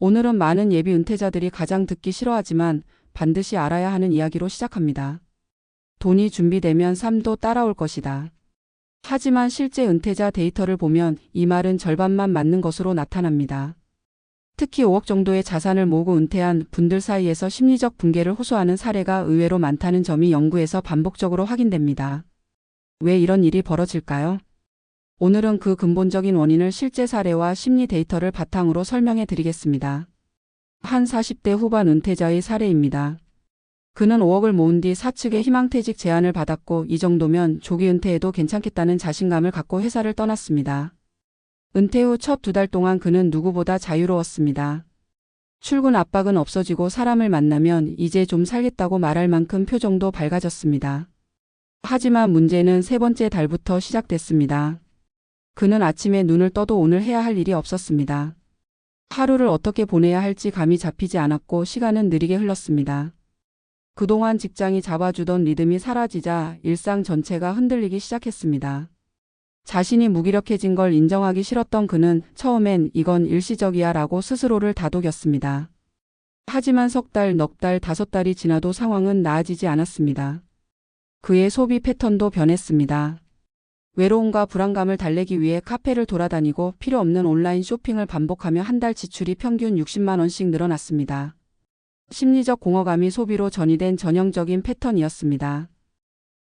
오늘은 많은 예비 은퇴자들이 가장 듣기 싫어하지만 반드시 알아야 하는 이야기로 시작합니다. 돈이 준비되면 삶도 따라올 것이다. 하지만 실제 은퇴자 데이터를 보면 이 말은 절반만 맞는 것으로 나타납니다. 특히 5억 정도의 자산을 모으고 은퇴한 분들 사이에서 심리적 붕괴를 호소하는 사례가 의외로 많다는 점이 연구에서 반복적으로 확인됩니다. 왜 이런 일이 벌어질까요? 오늘은 그 근본적인 원인을 실제 사례와 심리 데이터를 바탕으로 설명해 드리겠습니다. 한 40대 후반 은퇴자의 사례입니다. 그는 5억을 모은 뒤 사측의 희망퇴직 제안을 받았고 이 정도면 조기 은퇴해도 괜찮겠다는 자신감을 갖고 회사를 떠났습니다. 은퇴 후 첫 2달 동안 그는 누구보다 자유로웠습니다. 출근 압박은 없어지고 사람을 만나면 이제 좀 살겠다고 말할 만큼 표정도 밝아졌습니다. 하지만 문제는 세 번째 달부터 시작됐습니다. 그는 아침에 눈을 떠도 오늘 해야 할 일이 없었습니다. 하루를 어떻게 보내야 할지 감이 잡히지 않았고 시간은 느리게 흘렀습니다. 그동안 직장이 잡아주던 리듬이 사라지자 일상 전체가 흔들리기 시작했습니다. 자신이 무기력해진 걸 인정하기 싫었던 그는 처음엔 이건 일시적이야 라고 스스로를 다독였습니다. 하지만 석 달, 넉 달, 5달이 지나도 상황은 나아지지 않았습니다. 그의 소비 패턴도 변했습니다. 외로움과 불안감을 달래기 위해 카페를 돌아다니고 필요 없는 온라인 쇼핑을 반복하며 한 달 지출이 평균 60만 원씩 늘어났습니다. 심리적 공허감이 소비로 전이된 전형적인 패턴이었습니다.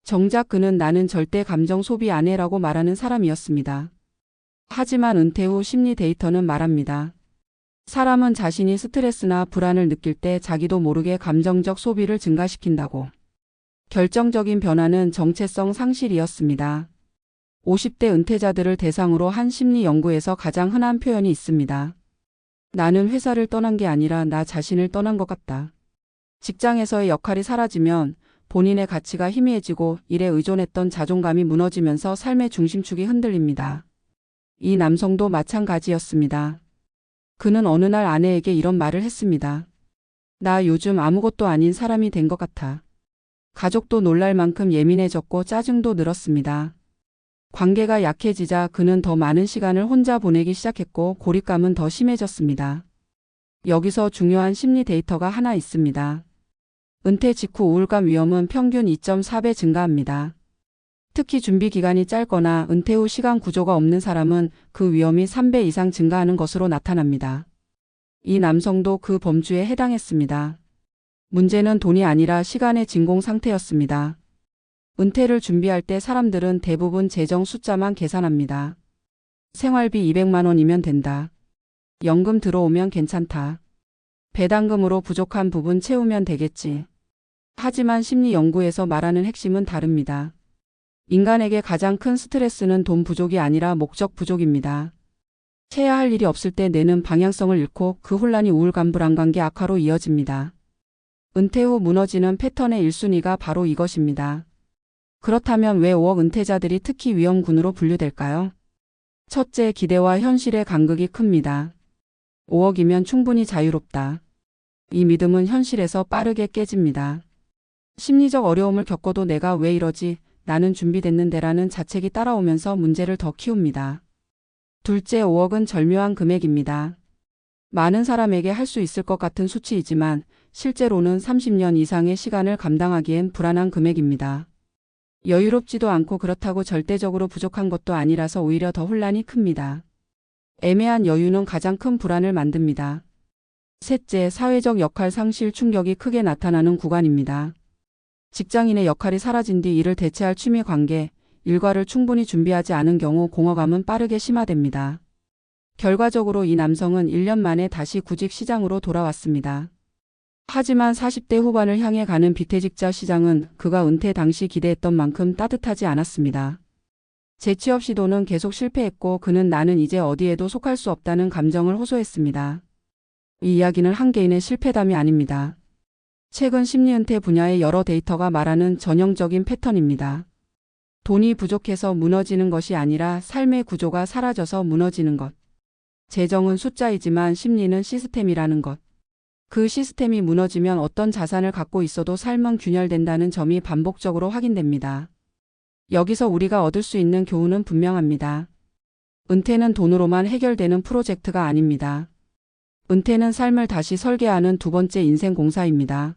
정작 그는 나는 절대 감정 소비 안 해라고 말하는 사람이었습니다. 하지만 은퇴 후 심리 데이터는 말합니다. 사람은 자신이 스트레스나 불안을 느낄 때 자기도 모르게 감정적 소비를 증가시킨다고. 결정적인 변화는 정체성 상실이었습니다. 50대 은퇴자들을 대상으로 한 심리 연구에서 가장 흔한 표현이 있습니다. 나는 회사를 떠난 게 아니라 나 자신을 떠난 것 같다. 직장에서의 역할이 사라지면 본인의 가치가 희미해지고 일에 의존했던 자존감이 무너지면서 삶의 중심축이 흔들립니다. 이 남성도 마찬가지였습니다. 그는 어느 날 아내에게 이런 말을 했습니다. 나 요즘 아무것도 아닌 사람이 된 것 같아. 가족도 놀랄 만큼 예민해졌고 짜증도 늘었습니다. 관계가 약해지자 그는 더 많은 시간을 혼자 보내기 시작했고 고립감은 더 심해졌습니다. 여기서 중요한 심리 데이터가 하나 있습니다. 은퇴 직후 우울감 위험은 평균 2.4배 증가합니다. 특히 준비 기간이 짧거나 은퇴 후 시간 구조가 없는 사람은 그 위험이 3배 이상 증가하는 것으로 나타납니다. 이 남성도 그 범주에 해당했습니다. 문제는 돈이 아니라 시간의 진공 상태였습니다. 은퇴를 준비할 때 사람들은 대부분 재정 숫자만 계산합니다. 생활비 200만 원이면 된다. 연금 들어오면 괜찮다. 배당금으로 부족한 부분 채우면 되겠지. 하지만 심리 연구에서 말하는 핵심은 다릅니다. 인간에게 가장 큰 스트레스는 돈 부족이 아니라 목적 부족입니다. 해야 할 일이 없을 때 뇌는 방향성을 잃고 그 혼란이 우울감 불안관계 악화로 이어집니다. 은퇴 후 무너지는 패턴의 1순위가 바로 이것입니다. 그렇다면 왜 5억 은퇴자들이 특히 위험군으로 분류될까요? 첫째, 기대와 현실의 간극이 큽니다. 5억이면 충분히 자유롭다. 이 믿음은 현실에서 빠르게 깨집니다. 심리적 어려움을 겪어도 내가 왜 이러지? 나는 준비됐는데라는 자책이 따라오면서 문제를 더 키웁니다. 둘째, 5억은 절묘한 금액입니다. 많은 사람에게 할 수 있을 것 같은 수치이지만 실제로는 30년 이상의 시간을 감당하기엔 불안한 금액입니다. 여유롭지도 않고 그렇다고 절대적으로 부족한 것도 아니라서 오히려 더 혼란이 큽니다. 애매한 여유는 가장 큰 불안을 만듭니다. 셋째, 사회적 역할 상실 충격이 크게 나타나는 구간입니다. 직장인의 역할이 사라진 뒤 이를 대체할 취미 관계, 일과를 충분히 준비하지 않은 경우 공허감은 빠르게 심화됩니다. 결과적으로 이 남성은 1년 만에 다시 구직 시장으로 돌아왔습니다. 하지만 40대 후반을 향해 가는 비퇴직자 시장은 그가 은퇴 당시 기대했던 만큼 따뜻하지 않았습니다. 재취업 시도는 계속 실패했고 그는 나는 이제 어디에도 속할 수 없다는 감정을 호소했습니다. 이 이야기는 한 개인의 실패담이 아닙니다. 최근 심리은퇴 분야의 여러 데이터가 말하는 전형적인 패턴입니다. 돈이 부족해서 무너지는 것이 아니라 삶의 구조가 사라져서 무너지는 것. 재정은 숫자이지만 심리는 시스템이라는 것. 그 시스템이 무너지면 어떤 자산을 갖고 있어도 삶은 균열된다는 점이 반복적으로 확인됩니다. 여기서 우리가 얻을 수 있는 교훈은 분명합니다. 은퇴는 돈으로만 해결되는 프로젝트가 아닙니다. 은퇴는 삶을 다시 설계하는 두 번째 인생 공사입니다.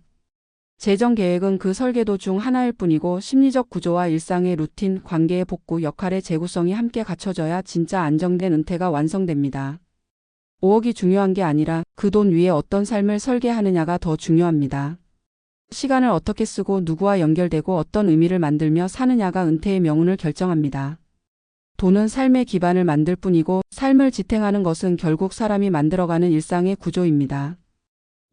재정 계획은 그 설계도 중 하나일 뿐이고 심리적 구조와 일상의 루틴, 관계의 복구, 역할의 재구성이 함께 갖춰져야 진짜 안정된 은퇴가 완성됩니다. 5억이 중요한 게 아니라 그 돈 위에 어떤 삶을 설계하느냐가 더 중요합니다. 시간을 어떻게 쓰고 누구와 연결되고 어떤 의미를 만들며 사느냐가 은퇴의 명운을 결정합니다. 돈은 삶의 기반을 만들 뿐이고 삶을 지탱하는 것은 결국 사람이 만들어가는 일상의 구조입니다.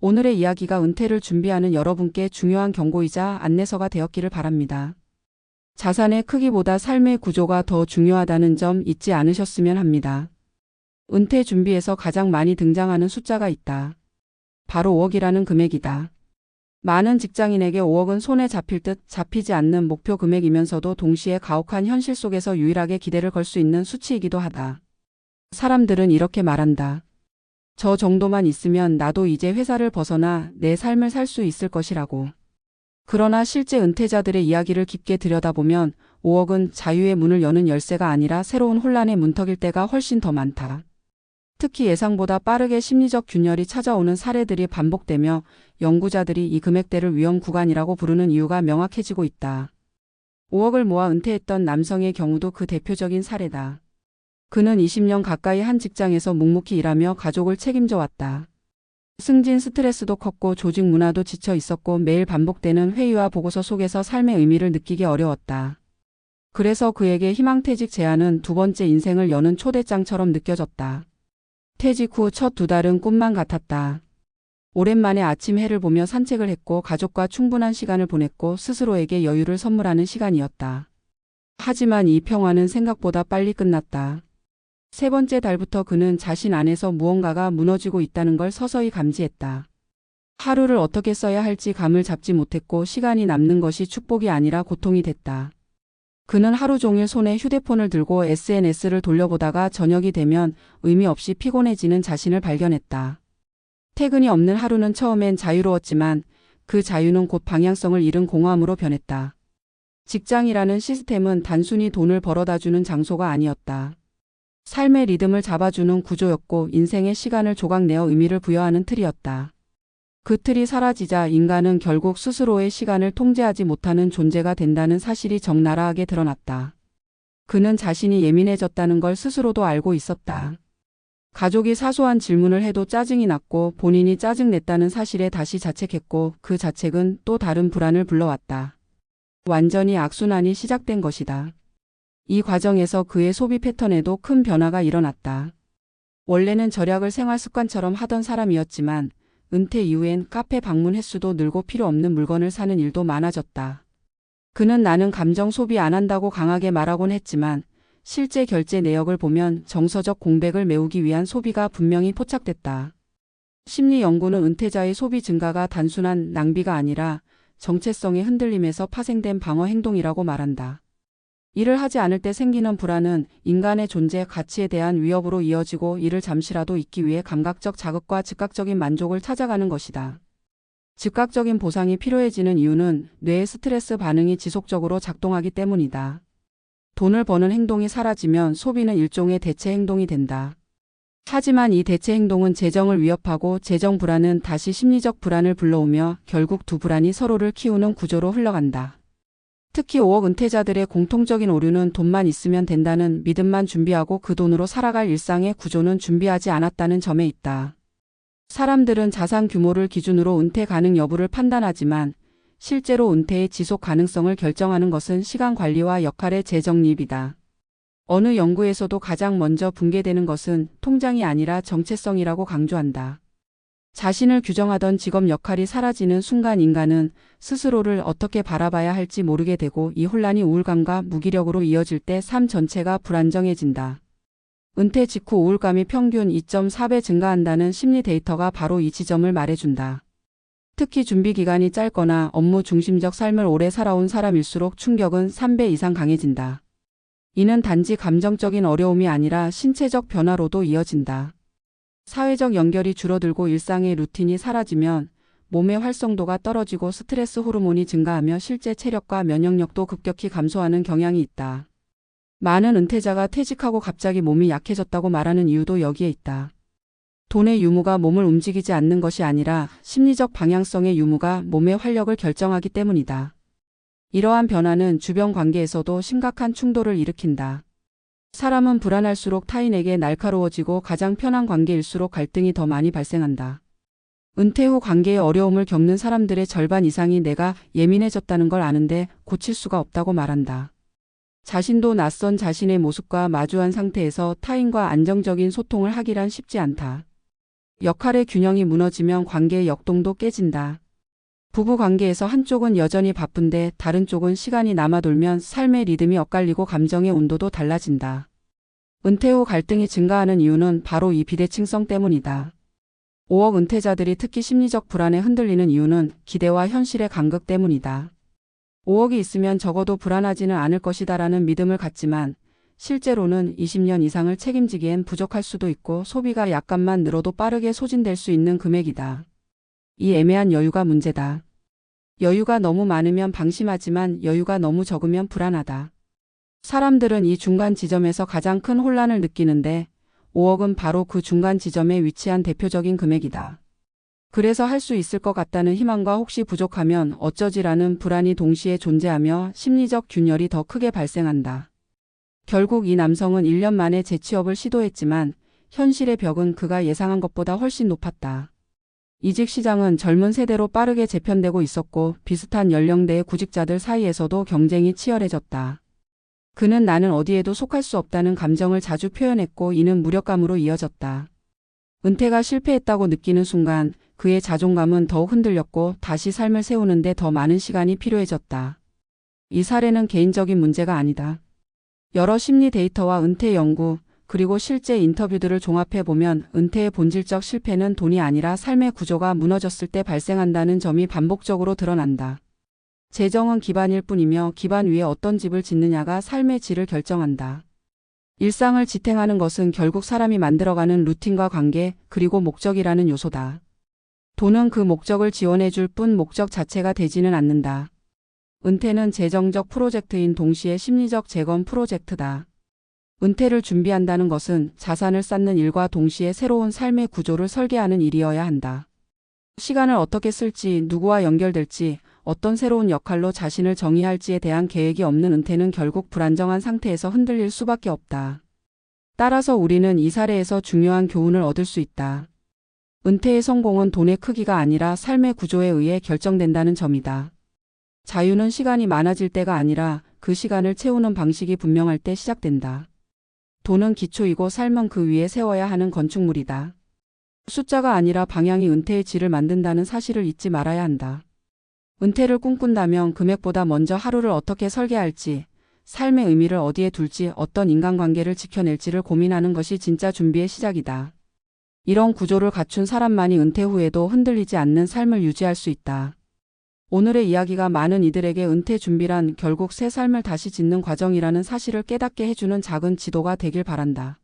오늘의 이야기가 은퇴를 준비하는 여러분께 중요한 경고이자 안내서가 되었기를 바랍니다. 자산의 크기보다 삶의 구조가 더 중요하다는 점 잊지 않으셨으면 합니다. 은퇴 준비에서 가장 많이 등장하는 숫자가 있다. 바로 5억이라는 금액이다. 많은 직장인에게 5억은 손에 잡힐 듯 잡히지 않는 목표 금액이면서도 동시에 가혹한 현실 속에서 유일하게 기대를 걸 수 있는 수치이기도 하다. 사람들은 이렇게 말한다. 저 정도만 있으면 나도 이제 회사를 벗어나 내 삶을 살 수 있을 것이라고. 그러나 실제 은퇴자들의 이야기를 깊게 들여다보면 5억은 자유의 문을 여는 열쇠가 아니라 새로운 혼란의 문턱일 때가 훨씬 더 많다. 특히 예상보다 빠르게 심리적 균열이 찾아오는 사례들이 반복되며 연구자들이 이 금액대를 위험 구간이라고 부르는 이유가 명확해지고 있다. 5억을 모아 은퇴했던 남성의 경우도 그 대표적인 사례다. 그는 20년 가까이 한 직장에서 묵묵히 일하며 가족을 책임져 왔다. 승진 스트레스도 컸고 조직 문화도 지쳐 있었고 매일 반복되는 회의와 보고서 속에서 삶의 의미를 느끼기 어려웠다. 그래서 그에게 희망퇴직 제안은 두 번째 인생을 여는 초대장처럼 느껴졌다. 퇴직 후 첫 2달은 꿈만 같았다. 오랜만에 아침 해를 보며 산책을 했고 가족과 충분한 시간을 보냈고 스스로에게 여유를 선물하는 시간이었다. 하지만 이 평화는 생각보다 빨리 끝났다. 세 번째 달부터 그는 자신 안에서 무언가가 무너지고 있다는 걸 서서히 감지했다. 하루를 어떻게 써야 할지 감을 잡지 못했고 시간이 남는 것이 축복이 아니라 고통이 됐다. 그는 하루 종일 손에 휴대폰을 들고 SNS를 돌려보다가 저녁이 되면 의미 없이 피곤해지는 자신을 발견했다. 퇴근이 없는 하루는 처음엔 자유로웠지만 그 자유는 곧 방향성을 잃은 공허함으로 변했다. 직장이라는 시스템은 단순히 돈을 벌어다주는 장소가 아니었다. 삶의 리듬을 잡아주는 구조였고 인생의 시간을 조각내어 의미를 부여하는 틀이었다. 그 틀이 사라지자 인간은 결국 스스로의 시간을 통제하지 못하는 존재가 된다는 사실이 적나라하게 드러났다. 그는 자신이 예민해졌다는 걸 스스로도 알고 있었다. 가족이 사소한 질문을 해도 짜증이 났고 본인이 짜증냈다는 사실에 다시 자책했고 그 자책은 또 다른 불안을 불러왔다. 완전히 악순환이 시작된 것이다. 이 과정에서 그의 소비 패턴에도 큰 변화가 일어났다. 원래는 절약을 생활 습관처럼 하던 사람이었지만 은퇴 이후엔 카페 방문 횟수도 늘고 필요 없는 물건을 사는 일도 많아졌다. 그는 나는 감정 소비 안 한다고 강하게 말하곤 했지만 실제 결제 내역을 보면 정서적 공백을 메우기 위한 소비가 분명히 포착됐다. 심리 연구는 은퇴자의 소비 증가가 단순한 낭비가 아니라 정체성의 흔들림에서 파생된 방어 행동이라고 말한다. 일을 하지 않을 때 생기는 불안은 인간의 존재 가치에 대한 위협으로 이어지고 이를 잠시라도 잊기 위해 감각적 자극과 즉각적인 만족을 찾아가는 것이다. 즉각적인 보상이 필요해지는 이유는 뇌의 스트레스 반응이 지속적으로 작동하기 때문이다. 돈을 버는 행동이 사라지면 소비는 일종의 대체 행동이 된다. 하지만 이 대체 행동은 재정을 위협하고 재정 불안은 다시 심리적 불안을 불러오며 결국 두 불안이 서로를 키우는 구조로 흘러간다. 특히 5억 은퇴자들의 공통적인 오류는 돈만 있으면 된다는 믿음만 준비하고 그 돈으로 살아갈 일상의 구조는 준비하지 않았다는 점에 있다. 사람들은 자산 규모를 기준으로 은퇴 가능 여부를 판단하지만 실제로 은퇴의 지속 가능성을 결정하는 것은 시간 관리와 역할의 재정립이다. 어느 연구에서도 가장 먼저 붕괴되는 것은 통장이 아니라 정체성이라고 강조한다. 자신을 규정하던 직업 역할이 사라지는 순간 인간은 스스로를 어떻게 바라봐야 할지 모르게 되고 이 혼란이 우울감과 무기력으로 이어질 때 삶 전체가 불안정해진다. 은퇴 직후 우울감이 평균 2.4배 증가한다는 심리 데이터가 바로 이 지점을 말해준다. 특히 준비 기간이 짧거나 업무 중심적 삶을 오래 살아온 사람일수록 충격은 3배 이상 강해진다. 이는 단지 감정적인 어려움이 아니라 신체적 변화로도 이어진다. 사회적 연결이 줄어들고 일상의 루틴이 사라지면 몸의 활성도가 떨어지고 스트레스 호르몬이 증가하며 실제 체력과 면역력도 급격히 감소하는 경향이 있다. 많은 은퇴자가 퇴직하고 갑자기 몸이 약해졌다고 말하는 이유도 여기에 있다. 돈의 유무가 몸을 움직이지 않는 것이 아니라 심리적 방향성의 유무가 몸의 활력을 결정하기 때문이다. 이러한 변화는 주변 관계에서도 심각한 충돌을 일으킨다. 사람은 불안할수록 타인에게 날카로워지고 가장 편한 관계일수록 갈등이 더 많이 발생한다. 은퇴 후 관계에 어려움을 겪는 사람들의 절반 이상이 내가 예민해졌다는 걸 아는데 고칠 수가 없다고 말한다. 자신도 낯선 자신의 모습과 마주한 상태에서 타인과 안정적인 소통을 하기란 쉽지 않다. 역할의 균형이 무너지면 관계의 역동도 깨진다. 부부 관계에서 한쪽은 여전히 바쁜데 다른 쪽은 시간이 남아돌면 삶의 리듬이 엇갈리고 감정의 온도도 달라진다. 은퇴 후 갈등이 증가하는 이유는 바로 이 비대칭성 때문이다. 5억 은퇴자들이 특히 심리적 불안에 흔들리는 이유는 기대와 현실의 간극 때문이다. 5억이 있으면 적어도 불안하지는 않을 것이다라는 믿음을 갖지만 실제로는 20년 이상을 책임지기엔 부족할 수도 있고 소비가 약간만 늘어도 빠르게 소진될 수 있는 금액이다. 이 애매한 여유가 문제다. 여유가 너무 많으면 방심하지만 여유가 너무 적으면 불안하다. 사람들은 이 중간 지점에서 가장 큰 혼란을 느끼는데 5억은 바로 그 중간 지점에 위치한 대표적인 금액이다. 그래서 할 수 있을 것 같다는 희망과 혹시 부족하면 어쩌지라는 불안이 동시에 존재하며 심리적 균열이 더 크게 발생한다. 결국 이 남성은 1년 만에 재취업을 시도했지만 현실의 벽은 그가 예상한 것보다 훨씬 높았다. 이직 시장은 젊은 세대로 빠르게 재편되고 있었고 비슷한 연령대의 구직자들 사이에서도 경쟁이 치열해졌다. 그는 나는 어디에도 속할 수 없다는 감정을 자주 표현했고 이는 무력감으로 이어졌다. 은퇴가 실패했다고 느끼는 순간 그의 자존감은 더욱 흔들렸고 다시 삶을 세우는데 더 많은 시간이 필요해졌다. 이 사례는 개인적인 문제가 아니다. 여러 심리 데이터와 은퇴 연구, 그리고 실제 인터뷰들을 종합해보면 은퇴의 본질적 실패는 돈이 아니라 삶의 구조가 무너졌을 때 발생한다는 점이 반복적으로 드러난다. 재정은 기반일 뿐이며 기반 위에 어떤 집을 짓느냐가 삶의 질을 결정한다. 일상을 지탱하는 것은 결국 사람이 만들어가는 루틴과 관계, 그리고 목적이라는 요소다. 돈은 그 목적을 지원해줄 뿐 목적 자체가 되지는 않는다. 은퇴는 재정적 프로젝트인 동시에 심리적 재건 프로젝트다. 은퇴를 준비한다는 것은 자산을 쌓는 일과 동시에 새로운 삶의 구조를 설계하는 일이어야 한다. 시간을 어떻게 쓸지, 누구와 연결될지, 어떤 새로운 역할로 자신을 정의할지에 대한 계획이 없는 은퇴는 결국 불안정한 상태에서 흔들릴 수밖에 없다. 따라서 우리는 이 사례에서 중요한 교훈을 얻을 수 있다. 은퇴의 성공은 돈의 크기가 아니라 삶의 구조에 의해 결정된다는 점이다. 자유는 시간이 많아질 때가 아니라 그 시간을 채우는 방식이 분명할 때 시작된다. 돈은 기초이고 삶은 그 위에 세워야 하는 건축물이다. 숫자가 아니라 방향이 은퇴의 질을 만든다는 사실을 잊지 말아야 한다. 은퇴를 꿈꾼다면 금액보다 먼저 하루를 어떻게 설계할지, 삶의 의미를 어디에 둘지, 어떤 인간관계를 지켜낼지를 고민하는 것이 진짜 준비의 시작이다. 이런 구조를 갖춘 사람만이 은퇴 후에도 흔들리지 않는 삶을 유지할 수 있다. 오늘의 이야기가 많은 이들에게 은퇴 준비란 결국 새 삶을 다시 짓는 과정이라는 사실을 깨닫게 해주는 작은 지도가 되길 바란다.